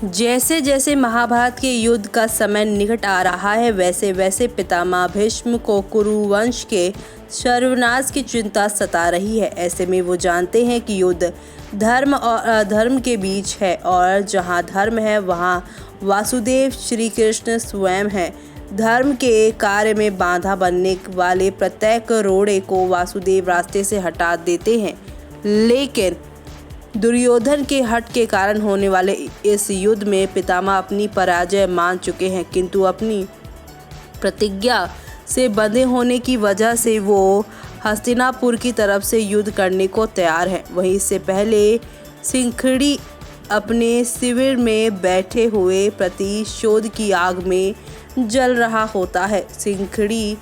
जैसे जैसे महाभारत के युद्ध का समय निकट आ रहा है, वैसे वैसे पितामह भीष्म को कुरुवंश के सर्वनाश की चिंता सता रही है। ऐसे में वो जानते हैं कि युद्ध धर्म और अधर्म के बीच है, और जहाँ धर्म है वहाँ वासुदेव श्री कृष्ण स्वयं है। धर्म के कार्य में बाधा बनने वाले प्रत्येक रोड़े को वासुदेव रास्ते से हटा देते हैं। लेकिन दुर्योधन के हट के कारण होने वाले इस युद्ध में पितामह अपनी पराजय मान चुके हैं, किंतु अपनी प्रतिज्ञा से बंधे होने की वजह से वो हस्तिनापुर की तरफ से युद्ध करने को तैयार हैं। वहीं इससे पहले सिंखड़ी अपने शिविर में बैठे हुए प्रतिशोध की आग में जल रहा होता है। सिंखड़ी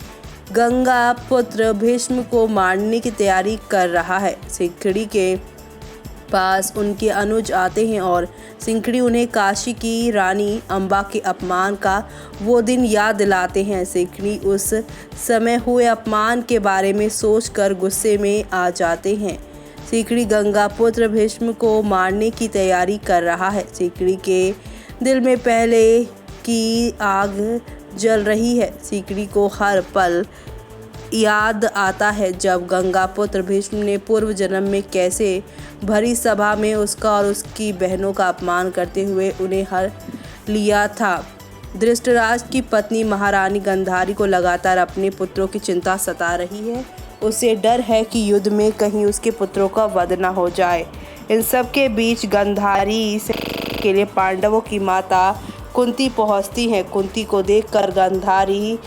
गंगा पुत्र भीष्म को मारने की तैयारी कर रहा है। सिंखड़ी के पास उनके अनुज आते हैं और सिंखड़ी उन्हें काशी की रानी अम्बा के अपमान का वो दिन याद दिलाते हैं। सिंखड़ी उस समय हुए अपमान के बारे में सोचकर गुस्से में आ जाते हैं। सिंखड़ी गंगा पुत्र भीष्म को मारने की तैयारी कर रहा है। सिंखड़ी के दिल में पहले की आग जल रही है। सिंखड़ी को हर पल याद आता है जब गंगा पुत्र भीष्म ने पूर्व जन्म में कैसे भरी सभा में उसका और उसकी बहनों का अपमान करते हुए उन्हें हर लिया था। धृतराष्ट्र की पत्नी महारानी गांधारी को लगातार अपने पुत्रों की चिंता सता रही है। उसे डर है कि युद्ध में कहीं उसके पुत्रों का वध न हो जाए। इन सब के बीच गांधारी के लिए पांडवों की माता कुंती पहुंचती हैं। कुंती को देखकर गांधारी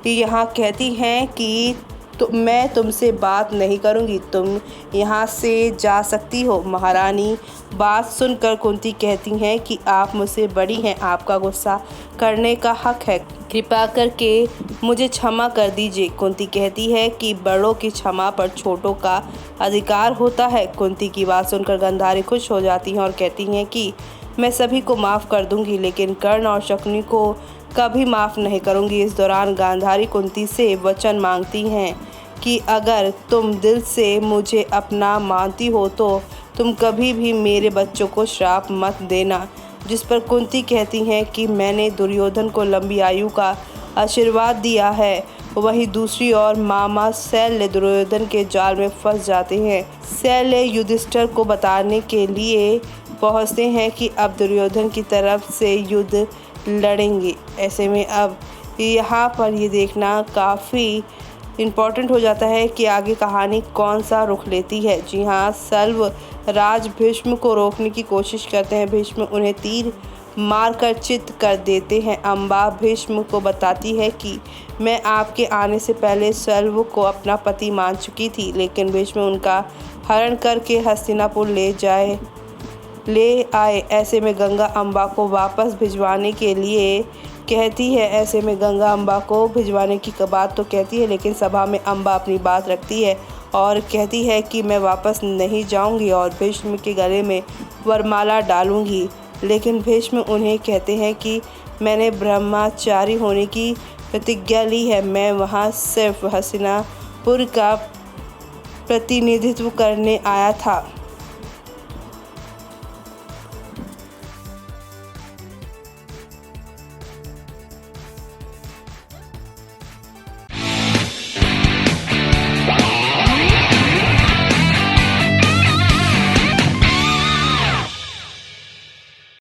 यहाँ कहती हैं कि मैं तुमसे बात नहीं करूँगी, तुम यहाँ से जा सकती हो। महारानी बात सुनकर कुंती कहती हैं कि आप मुझसे बड़ी हैं, आपका गुस्सा करने का हक है, कृपा करके मुझे क्षमा कर दीजिए। कुंती कहती है कि बड़ों की क्षमा पर छोटों का अधिकार होता है। कुंती की बात सुनकर गांधारी खुश हो जाती हैं और कहती हैं कि मैं सभी को माफ़ कर दूंगी, लेकिन कर्ण और शकुनी को कभी माफ़ नहीं करूंगी। इस दौरान गांधारी कुंती से वचन मांगती हैं कि अगर तुम दिल से मुझे अपना मानती हो तो तुम कभी भी मेरे बच्चों को श्राप मत देना। जिस पर कुंती कहती हैं कि मैंने दुर्योधन को लंबी आयु का आशीर्वाद दिया है। वहीं दूसरी ओर मामा शैल्य दुर्योधन के जाल में फंस जाते हैं। शैल्य युधिष्ठिर को बताने के लिए पहुंचते हैं कि अब दुर्योधन की तरफ से युद्ध लड़ेंगे। ऐसे में अब यहाँ पर ये देखना काफ़ी इम्पॉर्टेंट हो जाता है कि आगे कहानी कौन सा रुख लेती है। जी हाँ, सर्वराज भीष्म को रोकने की कोशिश करते हैं। भीष्म उन्हें तीर मारकर चित कर देते हैं। अम्बा भीष्म को बताती है कि मैं आपके आने से पहले सर्व को अपना पति मान चुकी थी, लेकिन भीष्म उनका हरण करके हस्तिनापुर ले आए। ऐसे में गंगा अम्बा को वापस भिजवाने के लिए कहती है। ऐसे में गंगा अम्बा को भिजवाने की बात तो कहती है, लेकिन सभा में अम्बा अपनी बात रखती है और कहती है कि मैं वापस नहीं जाऊंगी और भीष्म के गले में वरमाला डालूंगी। लेकिन भीष्म उन्हें कहते हैं कि मैंने ब्रह्मचारी होने की प्रतिज्ञा ली है, मैं वहाँ सिर्फ हस्तिनापुर का प्रतिनिधित्व करने आया था।